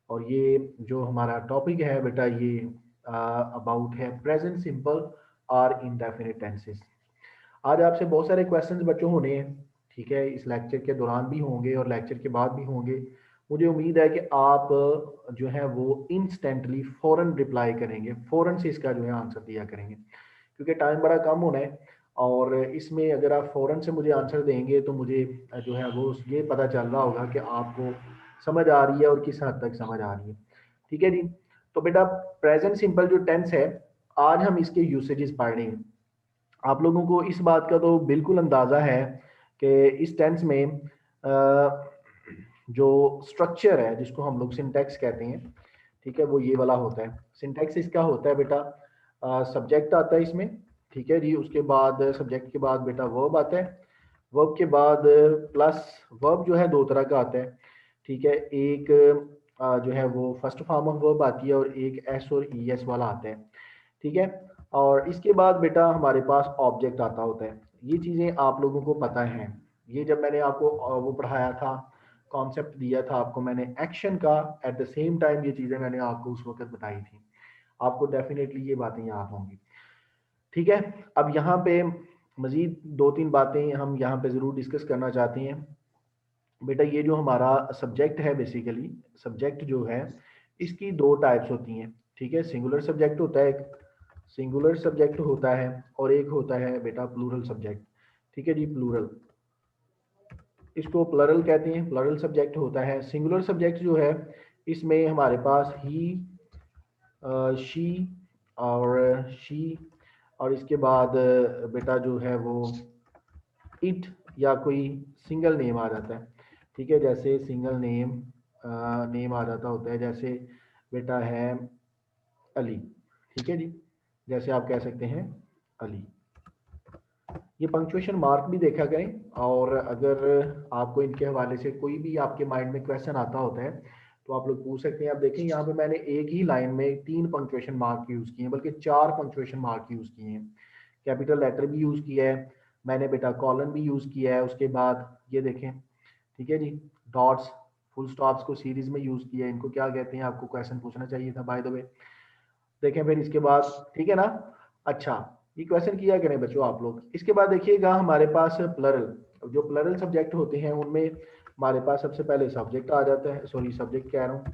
और ये जो हमारा टॉपिक है बेटा ये अबाउट है प्रेजेंट सिंपल और इंडेफिनिट टेंसेस। आज आपसे बहुत सारे क्वेश्चंस बच्चों होने हैं, ठीक है, इस लेक्चर के दौरान भी होंगे और लेक्चर के बाद भी होंगे। मुझे उम्मीद है कि आप जो है वो इंस्टेंटली फ़ौरन रिप्लाई करेंगे, फ़ौरन से इसका जो है आंसर दिया करेंगे, क्योंकि टाइम बड़ा कम होना है। और इसमें अगर आप फ़ौरन से मुझे आंसर देंगे तो मुझे जो है वो ये पता चल रहा होगा कि आपको समझ आ रही है और किस हद तक समझ आ रही है। ठीक है जी। तो बेटा प्रेजेंट सिंपल जो टेंस है, आज हम इसके यूसेजेस पढ़ रहे हैं। आप लोगों को इस बात का तो बिल्कुल अंदाज़ा है कि इस टेंस में जो स्ट्रक्चर है जिसको हम लोग सिंटैक्स कहते हैं, ठीक है, वो ये वाला होता है। सिंटैक्स इसका होता है बेटा, सब्जेक्ट आता है इसमें, ठीक है जी। उसके बाद सब्जेक्ट के बाद बेटा वर्ब आता है, वर्ब के बाद प्लस वर्ब जो है दो तरह का आता है, ठीक है। एक जो है वो फर्स्ट फॉर्म ऑफ वर्ब आती है और एक एस और ई एस वाला आता है, ठीक है। और इसके बाद बेटा हमारे पास ऑब्जेक्ट आता होता है। ये चीज़ें आप लोगों को पता हैं, ये जब मैंने आपको वो पढ़ाया था, कॉन्सेप्ट दिया था आपको मैंने एक्शन का, एट द सेम टाइम ये चीज़ें मैंने आपको उस वक्त बताई थी। आपको डेफिनेटली ये बातें याद होंगी, ठीक है। अब यहाँ पे मजीद दो तीन बातें हम यहाँ पे ज़रूर डिस्कस करना चाहते हैं। बेटा ये जो हमारा सब्जेक्ट है, बेसिकली सब्जेक्ट जो है इसकी दो टाइप्स होती हैं, ठीक है। सिंगुलर सब्जेक्ट होता है, एक सिंगुलर सब्जेक्ट होता है और एक होता है बेटा प्लूरल सब्जेक्ट, ठीक है जी। प्लूरल, इसको प्लरल कहते हैं, प्लरल सब्जेक्ट होता है। सिंगुलर सब्जेक्ट जो है इसमें हमारे पास ही, शी और शी, और इसके बाद बेटा जो है वो इट या कोई सिंगल नेम आ जाता है, ठीक है। जैसे सिंगल नेम नेम आ जाता होता है, जैसे बेटा है अली, ठीक है जी। जैसे आप कह सकते हैं अली। ये पंक्चुएशन मार्क भी देखा करें, और अगर आपको इनके हवाले से कोई भी आपके माइंड में क्वेश्चन आता होता है तो आप लोग पूछ सकते हैं। आप देखें यहाँ पे मैंने एक ही लाइन में तीन पंक्चुएशन मार्क यूज़ किए हैं, बल्कि चार पंक्चुएशन मार्क यूज़ किए हैं। कैपिटल लेटर भी यूज़ किया है मैंने बेटा, कॉलन भी यूज़ किया है, उसके बाद ये देखें, ठीक है जी, डॉट्स, फुल स्टॉप्स को सीरीज में यूज़ किया है। इनको क्या कहते हैं आपको क्वेश्चन पूछना चाहिए था बाय द वे। देखें फिर इसके बाद, ठीक है ना। अच्छा, ये क्वेश्चन किया करें बच्चों आप लोग। इसके बाद देखिएगा हमारे पास प्लरल, जो प्लरल सब्जेक्ट होते हैं उनमें हमारे पास सबसे पहले सब्जेक्ट आ जाता है, सॉरी सब्जेक्ट कह रहा हूँ,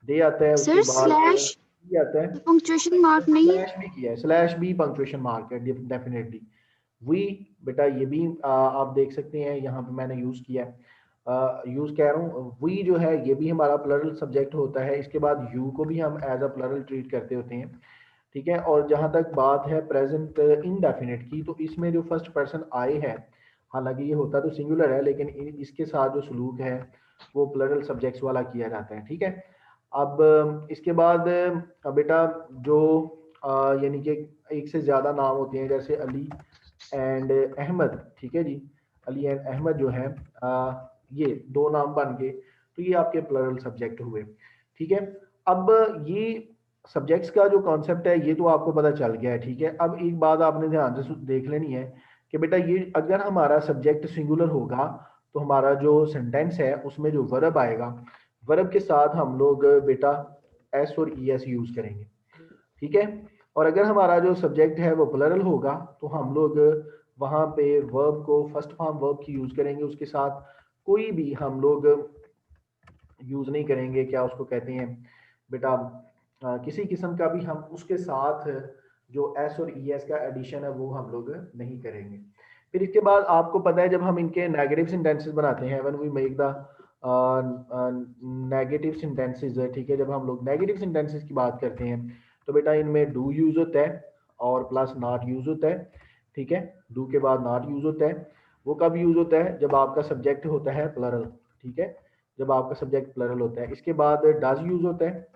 दे आता है। उसके सर बाद स्लैश ये आता है, पंक्चुएशन मार्क नहीं है? स्लैश भी किया है, स्लैश भी पंक्चुएशन मार्क है डेफिनेटली। वी बेटा ये भी आप देख सकते हैं यहाँ पे मैंने यूज किया है, यूज कह रहा हूँ। वी जो है ये भी हमारा प्लरल सब्जेक्ट होता है। इसके बाद यू को भी हम एज अ प्लरल ट्रीट करते होते हैं, ठीक है। और जहां तक बात है प्रेजेंट इनडेफिनिट की, तो इसमें जो फर्स्ट पर्सन आई है, हालांकि ये होता तो सिंगुलर है, लेकिन इसके साथ जो सलूक है वो प्लरल सब्जेक्ट्स वाला किया जाता है, ठीक है। अब इसके बाद बेटा जो यानी कि एक से ज़्यादा नाम होते हैं, जैसे अली एंड अहमद, ठीक है जी। अली एंड अहमद जो है ये दो नाम बन गए, तो ये आपके प्लरल सब्जेक्ट हुए, ठीक है। अब ये सब्जेक्ट्स का जो कॉन्सेप्ट है ये तो आपको पता चल गया है, ठीक है। अब एक बात आपने ध्यान से देख लेनी है कि बेटा ये अगर हमारा सब्जेक्ट सिंगुलर होगा तो हमारा जो सेंटेंस है उसमें जो वर्ब आएगा, वर्ब के साथ हम लोग बेटा एस और ई एस यूज करेंगे, ठीक है। और अगर हमारा जो सब्जेक्ट है वो प्लरल होगा तो हम लोग वहां पे वर्ब को फर्स्ट फॉर्म वर्ब की यूज करेंगे, उसके साथ कोई भी हम लोग यूज नहीं करेंगे, क्या उसको कहते हैं बेटा, किसी किस्म का भी हम उसके साथ जो एस और ई एस का एडिशन है वो हम लोग नहीं करेंगे। फिर इसके बाद आपको पता है जब हम इनके नेगेटिव सेंटेंसेस बनाते हैं, when we make the negative sentences, ठीक है, जब हम लोग नेगेटिव सेंटेंसेस की बात करते हैं तो बेटा इनमें डू यूज होता है और प्लस नॉट यूज होता है, ठीक है। डू के बाद नॉट यूज होता है। वो कब यूज होता है? जब आपका सब्जेक्ट होता है प्लरल, ठीक है, जब आपका सब्जेक्ट प्लरल होता है। इसके बाद डज यूज होता है,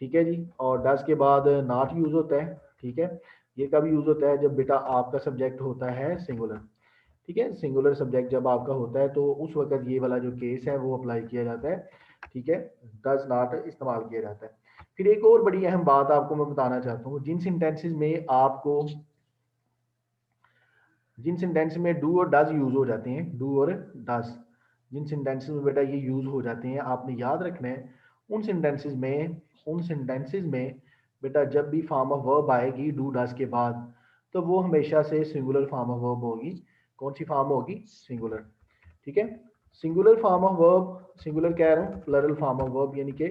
ठीक है जी, और डज के बाद नॉट यूज होता है, ठीक है। ये कब यूज होता है? जब बेटा आपका सब्जेक्ट होता है सिंगुलर, ठीक है। सिंगुलर सब्जेक्ट जब आपका होता है तो उस वक्त ये वाला जो केस है वो अप्लाई किया जाता है, ठीक है, डज नॉट इस्तेमाल किया जाता है। फिर एक और बड़ी अहम बात आपको मैं बताना चाहता हूँ, जिन सेंटेंसेस में आपको, जिन सेंटेंस में डू और डज यूज हो जाते हैं, डू और डज जिन सेंटेंसेस में बेटा ये यूज हो जाते हैं, आपने याद रखना है उन सेंटेंसेस में बेटा जब भी फॉर्म ऑफ वर्ब आएगी डू डस के बाद, तो वो हमेशा से सिंगुलर फॉर्म ऑफ वर्ब होगी। कौन सी फॉर्म होगी? सिंगुलर। ठीक है, singular form of verb, singular कह रहा हूँ, प्लरल फॉर्म ऑफ वर्ब यानी कि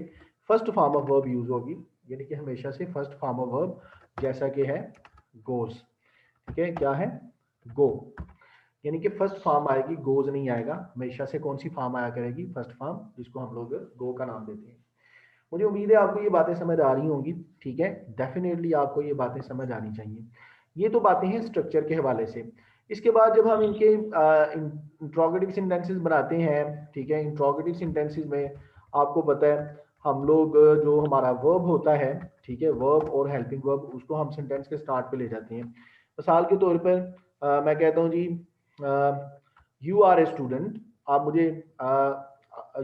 first form of verb use होगी, यानी कि हमेशा से फर्स्ट फॉर्म ऑफ वर्ब, जैसा कि है गोज। ठीक है, क्या है? गो, यानी कि फर्स्ट फॉर्म आएगी, गोज नहीं आएगा। हमेशा से कौन सी फॉर्म आया करेगी? फर्स्ट फॉर्म, जिसको हम लोग गो का नाम देते हैं। मुझे उम्मीद है आपको ये बातें समझ आ रही होंगी। ठीक है, डेफिनेटली आपको ये बातें समझ आनी चाहिए। ये तो बातें हैं स्ट्रक्चर के हवाले से। इसके बाद जब हम इनके इंट्रोगेटिव सेंटेंसेस बनाते हैं, ठीक है, इंट्रोगेटिव सेंटेंसेस में आपको पता है हम लोग जो हमारा वर्ब होता है, ठीक है, वर्ब और हेल्पिंग वर्ब, उसको हम सेंटेंस के स्टार्ट पे ले जाते हैं। मिसाल के तौर पर मैं कहता हूँ जी यू आर ए स्टूडेंट। आप मुझे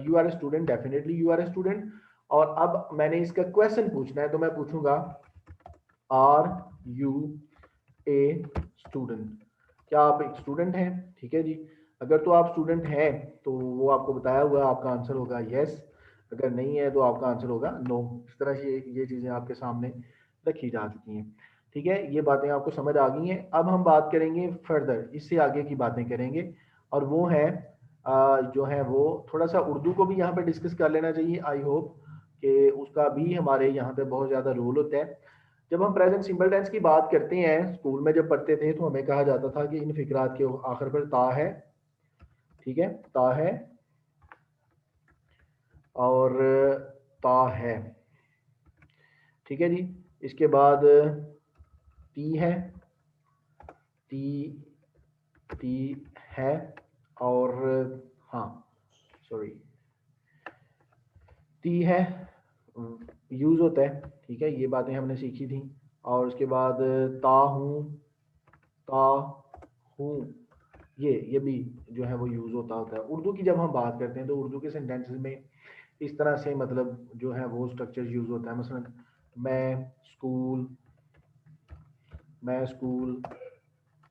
you are a student, definitely you are a student. और अब मैंने इसका क्वेश्चन पूछना है, तो मैं पूछूंगा आर यू ए स्टूडेंट? क्या आप एक स्टूडेंट हैं? ठीक है जी, अगर तो आप स्टूडेंट हैं तो वो आपको बताया हुआ आपका आंसर होगा यस, अगर नहीं है तो आपका आंसर होगा नो। इस तरह से ये चीज़ें आपके सामने रखी जा चुकी हैं। ठीक है, ये बातें आपको समझ आ गई हैं। अब हम बात करेंगे फर्दर, इससे आगे की बातें करेंगे, और वो है जो है वो थोड़ा सा उर्दू को भी यहाँ पे डिस्कस कर लेना चाहिए। आई होप कि उसका भी हमारे यहाँ पे बहुत ज़्यादा रोल होता है। जब हम प्रेजेंट सिंपल टेंस की बात करते हैं, स्कूल में जब पढ़ते थे तो हमें कहा जाता था कि इन फिक्रात के आखिर पर ता है। ठीक है, ता है और ता है। ठीक है जी, इसके बाद ती है, ती, ती है, और हाँ सॉरी, ती है यूज होता है। ठीक है, ये बातें हमने सीखी थी। और उसके बाद ता हूँ, ता हूँ, ये भी जो है वो यूज होता है। उर्दू की जब हम बात करते हैं तो उर्दू के सेंटेंसेस में इस तरह से मतलब जो है वो स्ट्रक्चर यूज होता है। मसलन मैं स्कूल, मैं स्कूल,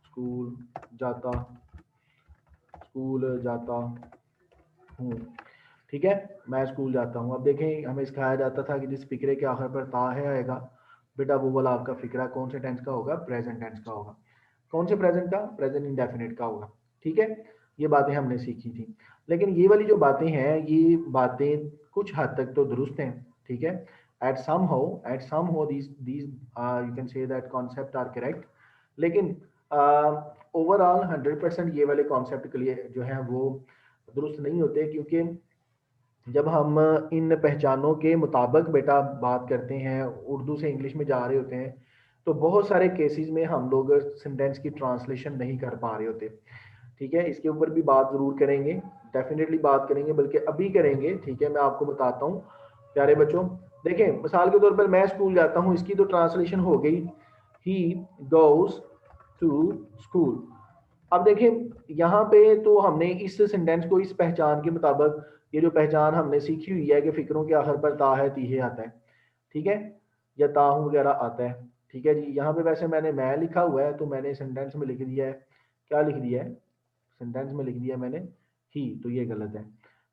स्कूल जाता, स्कूल जाता हूँ। ठीक है, मैं स्कूल जाता हूँ। अब देखें, हमें सिखाया जाता था कि जिस फिक्रे के आखिर पर ता है आएगा, बेटा वो वाला आपका फिक्रा कौन से टेंस का होगा? प्रेजेंट टेंस का होगा। कौन से प्रेजेंट का? प्रेजेंट इंडेफिनिट का होगा। ठीक है, ये बातें हमने सीखी थी। लेकिन ये वाली जो बातें हैं, ये बातें कुछ हद तक तो दुरुस्त हैं। ठीक है, at somehow these you can say that concept are correct, लेकिन ओवरऑल 100% ये वाले कॉन्सेप्ट के लिए जो है वो दुरुस्त नहीं होते, क्योंकि जब हम इन पहचानों के मुताबिक बेटा बात करते हैं, उर्दू से इंग्लिश में जा रहे होते हैं, तो बहुत सारे केसेस में हम लोग सेंटेंस की ट्रांसलेशन नहीं कर पा रहे होते। ठीक है, इसके ऊपर भी बात जरूर करेंगे, डेफिनेटली बात करेंगे, बल्कि अभी करेंगे। ठीक है, मैं आपको बताता हूँ प्यारे बच्चों। देखें, मिसाल के तौर पर मैं स्कूल जाता हूँ, इसकी तो ट्रांसलेशन हो गई ही गोज टू स्कूल। अब देखें यहाँ पे तो हमने इस सेंटेंस को इस पहचान के मुताबिक, ये जो पहचान हमने सीखी हुई है कि फिक्रों के आखिर पर ता है, तीहे आता है, ठीक है, या ताहू वगैरह आता है। ठीक है जी, यहाँ पे वैसे मैंने मैं लिखा हुआ है, तो मैंने सेंटेंस में लिख दिया है, क्या लिख दिया है? सेंटेंस में लिख दिया मैंने ही, तो ये गलत है।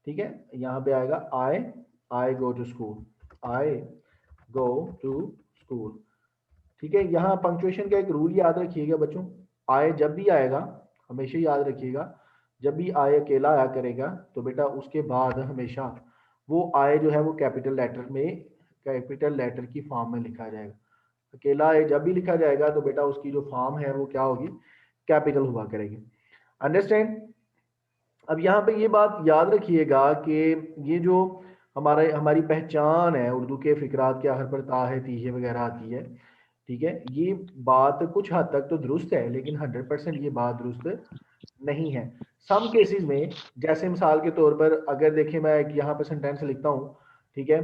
ठीक है, यहाँ पे आएगा I go to school, I go to school. ठीक है, यहाँ पंक्चुएशन का एक रूल याद रखिएगा बच्चों, आए जब भी आएगा, हमेशा याद रखिएगा, जब भी आए अकेला आया करेगा तो बेटा उसके बाद हमेशा वो आए जो है वो कैपिटल लेटर में, कैपिटल लेटर की फॉर्म में लिखा जाएगा। अकेला आए जब भी लिखा जाएगा तो बेटा उसकी जो फॉर्म है वो क्या होगी? कैपिटल हुआ करेगी। अंडरस्टैंड? अब यहाँ पे ये बात याद रखिएगा कि ये जो हमारी पहचान है, उर्दू के फिक्रात के आखिर पर ता है, तीहे वगैरह आती है। ठीक है, ये बात कुछ हद तक तो दुरुस्त है, लेकिन 100% ये बात दुरुस्त नहीं है। सम केसेस में, जैसे मिसाल के तौर पर अगर देखें, मैं एक यहाँ पे सेंटेंस लिखता हूँ, ठीक है,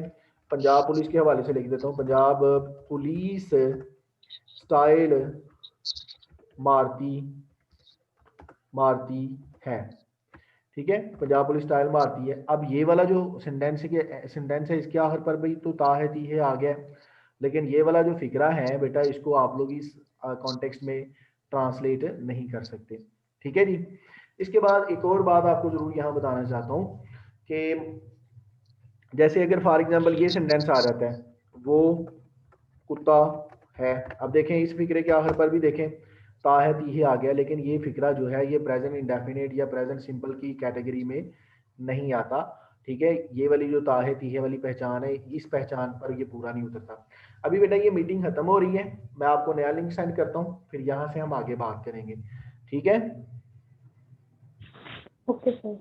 पंजाब पुलिस के हवाले से लिख देता हूँ, पंजाब पुलिस स्टाइल मारती मारती है। ठीक है, पंजाब पुलिस स्टाइल मारती है। अब ये वाला जो सेंटेंस है, इसके आखिर पर भी तो ता है, ती है आ गया, लेकिन ये वाला जो फिक्रा है बेटा, इसको आप लोग इस कॉन्टेक्स्ट में ट्रांसलेट नहीं कर सकते। ठीक है जी, इसके बाद एक और बात आपको जरूर यहाँ बताना चाहता हूँ कि जैसे अगर फॉर एग्जांपल ये सेंटेंस आ जाता है, वो कुत्ता है। अब देखें इस फिक्रे के आखिर पर भी देखें ता है ती है आ गया, लेकिन ये फिक्रा जो है ये प्रेजेंट इंडेफिनिट या प्रेजेंट सिंपल की कैटेगरी में नहीं आता। ठीक है, ये वाली जो ता है ती है वाली पहचान है, इस पहचान पर ये पूरा नहीं उतरता। अभी बेटा ये मीटिंग खत्म हो रही है, मैं आपको नया लिंक सेंड करता हूँ, फिर यहाँ से हम आगे बात करेंगे। ठीक है। Okay sir.